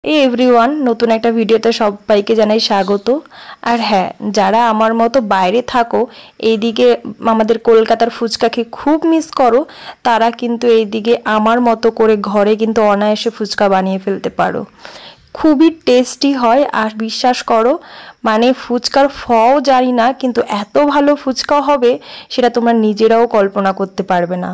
Everyone, নতুন একটা ভিডিওতে সবাইকে জানাই স্বাগত। আর হ্যাঁ, যারা আমার মতো বাইরে থাকো, এইদিকে আমাদের কলকাতার ফুচকাকে খুব মিস করো, তারা কিন্তু এইদিকে আমার মতো করে ঘরে কিন্তু অনায়াসে ফুচকা বানিয়ে ফেলতে পারো। খুবই টেস্টি হয়। আর বিশ্বাস করো, মানে ফুচকার ফও জানি না, কিন্তু এত ভালো ফুচকা হবে সেটা তোমরা নিজেরাও কল্পনা করতে পারবে না।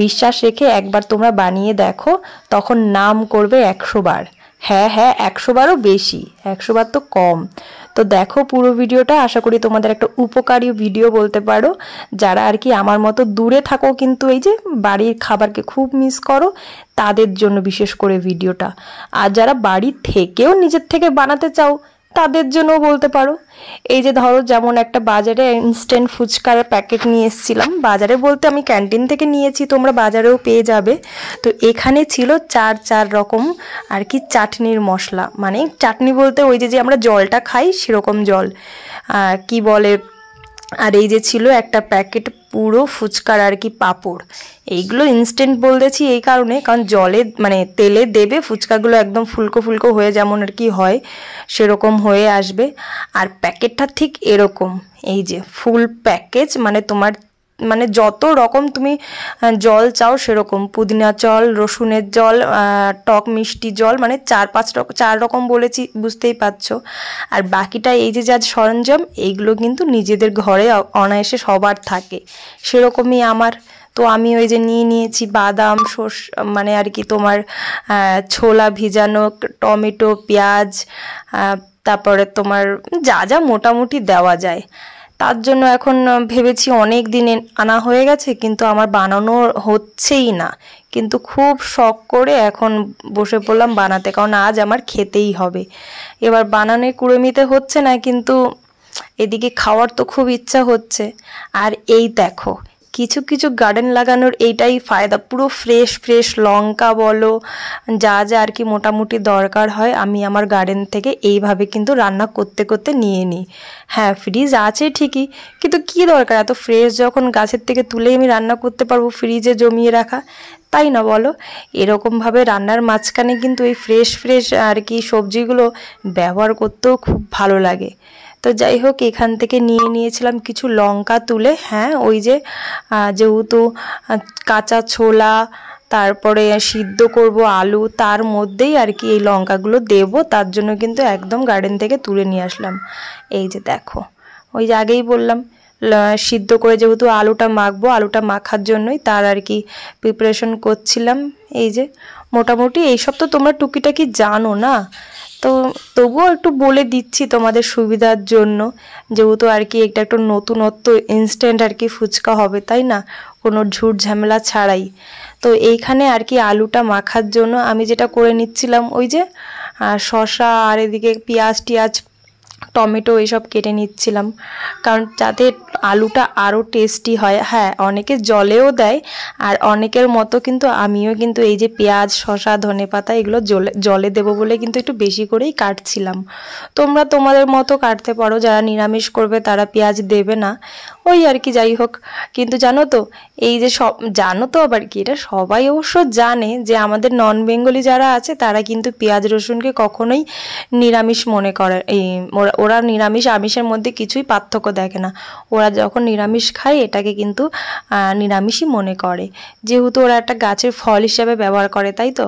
বিশ্বাস রেখে একবার তোমরা বানিয়ে দেখো, তখন নাম করবে 100 বার। হ্যাঁ হ্যাঁ, 100 বারও বেশি, 100 বার তো কম। তো দেখো পুরো ভিডিওটা, আশা করি তোমাদের একটা উপকারী ভিডিও বলতে পারো। যারা আর কি আমার মতো দূরে থাকো কিন্তু এই যে বাড়ির খাবারকে খুব মিস করো, তাদের জন্য বিশেষ করে ভিডিওটা। আর যারা বাড়ি থেকেও নিজের থেকে বানাতে চাও, তাদের জন্য বলতে পারো। এই যে ধরো, যেমন একটা বাজারে ইনস্ট্যান্ট ফুচকার প্যাকেট নিয়ে এসেছিলাম। বাজারে বলতে আমি ক্যান্টিন থেকে নিয়েছি, তোমরা বাজারেও পেয়ে যাবে। তো এখানে ছিল চার রকম আর কি চাটনির মশলা, মানে চাটনি বলতে ওই যে আমরা জলটা খাই সেরকম জল, কি বলে। আর এই যে ছিল একটা প্যাকেট পুরো ফুচকার আর কি পাঁপড়। এইগুলো ইনস্ট্যান্ট বলতেছি এই কারণে, কারণ জলে মানে তেলে দেবে, ফুচকাগুলো একদম ফুলকো ফুলকো হয়ে যেমন আর কি হয় সেরকম হয়ে আসবে। আর প্যাকেটটা ঠিক এরকম, এই যে ফুল প্যাকেজ, মানে তোমার মানে যত রকম তুমি জল চাও সেরকম, পুদিনা জল, রসুনের জল, টক মিষ্টি জল, মানে 4 রকম বলেছি, বুঝতেই পারছো। আর বাকিটা এই যে যা সরঞ্জাম, এইগুলো কিন্তু নিজেদের ঘরে অনায়াসে সবার থাকে, সেরকমই আমার। তো আমি ওই যে নিয়েছি বাদাম, মানে আর কি তোমার ছোলা ভিজানো, টমেটো, পেঁয়াজ, তারপরে তোমার যা যা মোটামুটি দেওয়া যায়। তার জন্য এখন ভেবেছি, অনেক দিনে আনা হয়ে গেছে কিন্তু আমার বানানো হচ্ছেই না, কিন্তু খুব শখ করে এখন বসে পড়লাম বানাতে, কারণ আজ আমার খেতেই হবে। এবার বানানোর কুড়েমিতে হচ্ছে না, কিন্তু এদিকে খাওয়ার তো খুব ইচ্ছা হচ্ছে। আর এই দেখো, কিছু কিছু গার্ডেন লাগানোর এইটাই ফায়দা, পুরো ফ্রেশ ফ্রেশ লঙ্কা বলো, যা যা আর কি মোটামুটি দরকার হয়, আমি আমার গার্ডেন থেকে এইভাবে কিন্তু রান্না করতে করতে নিয়ে নিই। হ্যাঁ, ফ্রিজ আছে ঠিকই, কিন্তু কি দরকার এত ফ্রেশ যখন গাছের থেকে তুলেই আমি রান্না করতে পারবো, ফ্রিজে জমিয়ে রাখা, তাই না বলো? এরকমভাবে রান্নার মাঝখানে কিন্তু এই ফ্রেশ ফ্রেশ আর কি সবজিগুলো ব্যবহার করতেও খুব ভালো লাগে। তো যাই হোক, এখান থেকে নিয়েছিলাম কিছু লঙ্কা তুলে। হ্যাঁ, ওই যে যেহেতু কাঁচা ছোলা, তারপরে সিদ্ধ করব আলু, তার মধ্যেই আর কি এই লঙ্কাগুলো দেব, তার জন্য কিন্তু একদম গার্ডেন থেকে তুলে নিয়ে আসলাম। এই যে দেখো, ওই যে আগেই বললাম সিদ্ধ করে যেহেতু আলুটা মাখবো, আলুটা মাখার জন্যই তার আর কি প্রিপারেশন করছিলাম। এই যে মোটামুটি এইসব তো তোমরা টুকিটাকি জানো না, তো তবুও একটু বলে দিচ্ছি তোমাদের সুবিধার জন্য, যেহেতু আর কি এটা একটু নতুনত্ব, ইনস্ট্যান্ট আর কি ফুচকা হবে, তাই না, কোনো ঝুট ঝামেলা ছাড়াই। তো এইখানে আর কি আলুটা মাখার জন্য আমি যেটা করে নিচ্ছিলাম, ওই যে শসা আর এদিকে পেঁয়াজ টিয়াজ, টমেটো এসব কেটে নিচ্ছিলাম, কারণ যাতে আলুটা আরও টেস্টি হয়। হ্যাঁ, অনেকে জলেও দেয়, আর অনেকের মতো কিন্তু আমিও কিন্তু এই যে পেঁয়াজ, শসা, ধনেপাতা এগুলো জলে দেবো বলে কিন্তু একটু বেশি করেই কাটছিলাম। তোমরা তোমাদের মতো কাটতে পারো, যারা নিরামিষ করবে তারা পেঁয়াজ দেবে না, ওই আর কি। যাই হোক, কিন্তু জানো তো, এই যে জানো তো আবার কি, এটা সবাই অবশ্য জানে যে আমাদের নন বেঙ্গলি যারা আছে তারা কিন্তু পেঁয়াজ রসুনকে কখনোই নিরামিষ মনে করে। ওরা নিরামিষ আমিষের মধ্যে কিছুই পার্থক্য দেখে না, ওরা যখন নিরামিষ খায় এটাকে কিন্তু নিরামিষই মনে করে, যেহেতু ওরা একটা গাছের ফল হিসাবে ব্যবহার করে, তাই তো,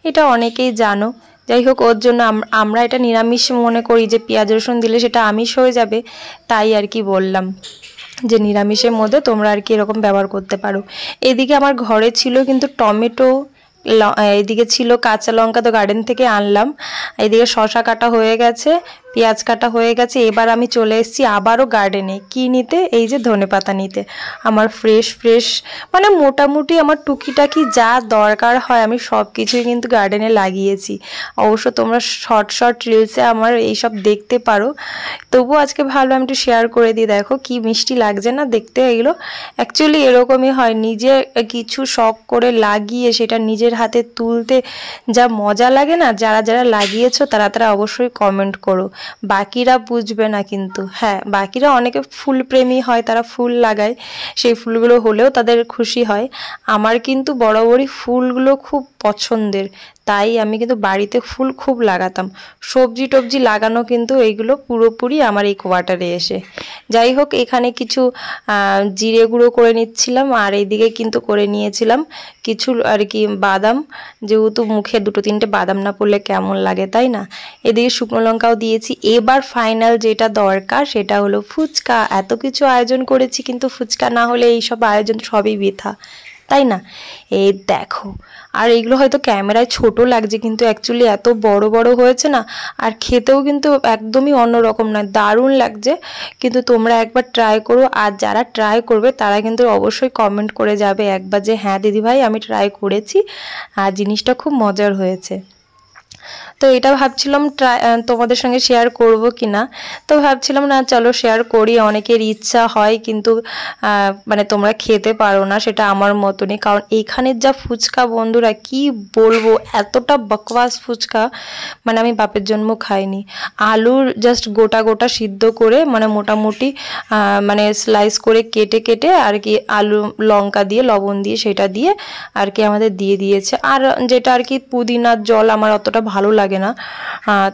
এটা অনেকেই জানো। যাই হোক, ওর জন্য আমরা এটা নিরামিষ মনে করি যে পেঁয়াজ রসুন দিলে সেটা আমিষ হয়ে যাবে, তাই আর কি বললাম যে নিরামিষের মধ্যে তোমরা আর কি এরকম ব্যবহার করতে পারো। এদিকে আমার ঘরে ছিল কিন্তু টমেটো, এদিকে ছিল কাঁচা লঙ্কা, তো গার্ডেন থেকে আনলাম। এদিকে শসা কাটা হয়ে গেছে, পেঁয়াজ কাটা হয়ে গেছে। এবার আমি চলে এসেছি আবারও গার্ডেনে, কি নিতে, এই যে ধনেপাতা নিতে। আমার ফ্রেশ ফ্রেশ মানে মোটামুটি আমার টুকিটাকি যা দরকার হয় আমি সব কিছুই কিন্তু গার্ডেনে লাগিয়েছি। অবশ্য তোমরা শর্ট রিলসে আমার এইসব দেখতে পারো, তবুও আজকে ভালো আমি একটু শেয়ার করে দিই। দেখো কি মিষ্টি লাগছে না দেখতে, এগুলো অ্যাকচুয়ালি এরকমই হয়, নিজে কিছু শখ করে লাগিয়ে সেটা নিজের হাতে তুলতে যা মজা লাগে না, যারা যারা লাগিয়েছো তারা তারা অবশ্যই কমেন্ট করো। বাকিরা বুঝবে না কিন্তু, হ্যাঁ, বাকিরা অনেকে ফুল প্রেমী হয়, তারা ফুল লাগায়, সেই ফুলগুলো হলেও তাদের খুশি হয়। আমার কিন্তু বরাবরই ফুলগুলো খুব পছন্দের, তাই আমি কিন্তু বাড়িতে ফুল খুব লাগাতাম। সবজি টবজি লাগানো কিন্তু এইগুলো পুরোপুরি আমার এই কোয়ার্টারে এসে। যাই হোক, এখানে কিছু জিরে গুঁড়ো করে নিচ্ছিলাম, আর এইদিকে কিন্তু করে নিয়েছিলাম কিছু আর কি বাদাম, যেহেতু মুখে 2-3টে বাদাম না পড়লে কেমন লাগে, তাই না। এদিকে শুকনো লঙ্কাও দিয়েছি। এবার ফাইনাল যেটা দরকার সেটা হলো ফুচকা। এত কিছু আয়োজন করেছি, কিন্তু ফুচকা না হলে এইসব আয়োজন সবই বৃথা, তাই না। এই দেখো, আর এইগুলো হয়তো ক্যামেরায় ছোট লাগছে, কিন্তু অ্যাকচুয়ালি এত বড় বড় হয়েছে না, আর খেতেও কিন্তু একদমই অন্যরকম নয়, দারুণ লাগছে। কিন্তু তোমরা একবার ট্রাই করো, আর যারা ট্রাই করবে তারা কিন্তু অবশ্যই কমেন্ট করে যাবে একবার যে হ্যাঁ দিদিভাই আমি ট্রাই করেছি আর জিনিসটা খুব মজার হয়েছে। তো এটা ভাবছিলাম তোমাদের সঙ্গে শেয়ার করব কি না, তো ভাবছিলাম না চলো শেয়ার করি। অনেকের ইচ্ছা হয় কিন্তু মানে তোমরা খেতে পারো না, সেটা আমার মতনই। কারণ এইখানের যা ফুচকা বন্ধুরা কি বলবো, এতটা বকওয়াস ফুচকা, মানে আমি বাপের জন্ম খাইনি। আলুর জাস্ট গোটা গোটা সিদ্ধ করে, মানে মোটামুটি মানে স্লাইস করে কেটে কেটে আর কি আলু লঙ্কা দিয়ে লবণ দিয়ে সেটা দিয়ে আর কি আমাদের দিয়ে দিয়েছে। আর যেটা আর কি পুদিনার জল আমার অতটা ভালো লাগে না,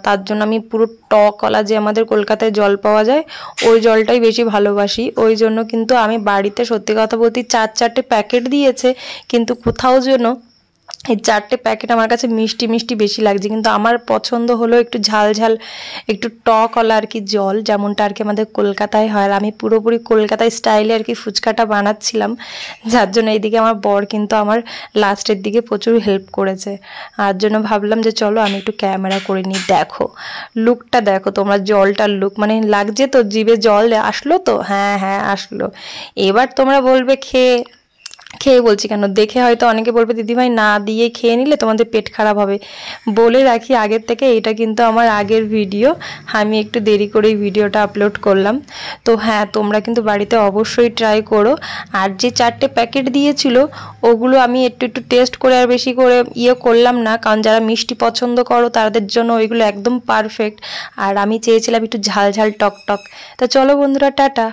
তার জন্য আমি পুরো টকওয়ালা যে আমাদের কলকাতায় জল পাওয়া যায় ওই জলটাই বেশি ভালোবাসি। ওই জন্য কিন্তু আমি বাড়িতে সত্যি কথা বলতে 4-4টে প্যাকেট দিয়েছে, কিন্তু কোথাও যেন এই 4টে প্যাকেট আমার কাছে মিষ্টি মিষ্টি বেশি লাগছে। কিন্তু আমার পছন্দ হলো একটু ঝাল ঝাল, একটু টকওয়ালা আর কি জল, যেমনটা আর কি আমাদের কলকাতায় হয়। আর আমি পুরোপুরি কলকাতায় স্টাইলে আর কি ফুচকাটা বানাচ্ছিলাম, যার জন্য এইদিকে আমার বর কিন্তু আমার লাস্টের দিকে প্রচুর হেল্প করেছে। আর জন্য ভাবলাম যে চলো আমি একটু ক্যামেরা করে নিই। দেখো লুকটা, দেখো তোমরা জলটার লুক, মানে লাগছে তো, জিভে জল আসলো তো, হ্যাঁ হ্যাঁ আসলো। এবার তোমরা বলবে খেয়ে বলছি কেন, দেখে হয়তো অনেকে বলবে দিদিভাই না দিয়ে খেয়ে নিলে তোমাদের পেট খারাপ হবে। বলে রাখি আগের থেকে, এটা কিন্তু আমার আগের ভিডিও, আমি একটু দেরি করেই ভিডিওটা আপলোড করলাম। তো হ্যাঁ, তোমরা কিন্তু বাড়িতে অবশ্যই ট্রাই করো। আর যে 4টে প্যাকেট দিয়েছিল ওগুলো আমি একটু একটু টেস্ট করে আর বেশি করে করলাম না, কারণ যারা মিষ্টি পছন্দ করো তাদের জন্য ওইগুলো একদম পারফেক্ট। আর আমি চেয়েছিলাম একটু ঝাল ঝাল টক টক। তো চলো বন্ধুরা, টাটা।